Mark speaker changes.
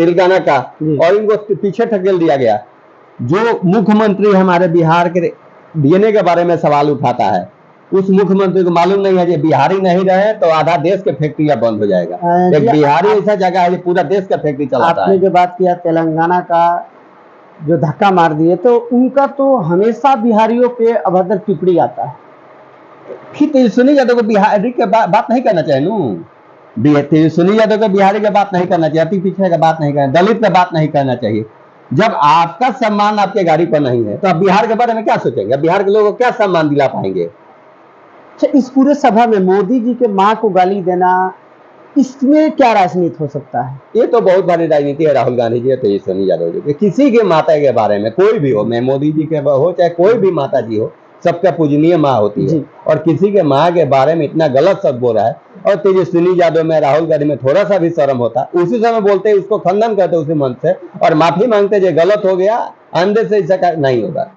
Speaker 1: तेलंगाना का, और इनको पीछे ढकेल दिया गया। जो मुख्यमंत्री हमारे बिहार के डीएनए के बारे में सवाल उठाता है, उस मुख्यमंत्री को मालूम नहीं है कि बिहारी नहीं रहे तो आधा देश के फैक्ट्रियां बंद हो जाएगा। एक बिहारी ऐसा जगह है जो पूरा देश का फैक्ट्री चलाता है।
Speaker 2: आपने जो बात किया तेलंगाना का जो धक्का मार दिए, तो उनका तो हमेशा बिहारियों पे अभद्र टिप्पणी आता है।
Speaker 1: फिर तेजस्वी यादव को बिहारी के बात नहीं करना चाहिए नू। तेजस्वी यादव को बिहारी की बात नहीं करना चाहिए, अति पिछड़े का बात नहीं करना, दलित का बात नहीं करना चाहिए। जब आपका सम्मान आपके गाड़ी पर नहीं है तो आप बिहार के बारे में क्या सोचेंगे? बिहार के लोगों को क्या सम्मान दिला पाएंगे?
Speaker 2: अच्छा, इस पूरे सभा में मोदी जी के माँ को गाली देना, इसमें क्या राजनीति हो सकता है?
Speaker 1: ये तो बहुत बड़ी राजनीति है राहुल गांधी जी और तेजस्वी यादव जी। किसी के माता के बारे में, कोई भी हो, मैं मोदी जी के हो चाहे कोई भी माता जी हो, सबका पूजनीय माँ होती है, और किसी के माँ के बारे में इतना गलत शब्द बोल रहा है। और तेजस्वी यादव में, राहुल गांधी में थोड़ा सा भी शर्म होता, उसी समय बोलते, उसको खंडन करते उसी मन से, और माफी मांगते जो गलत हो गया, आंदे से ऐसा नहीं होगा।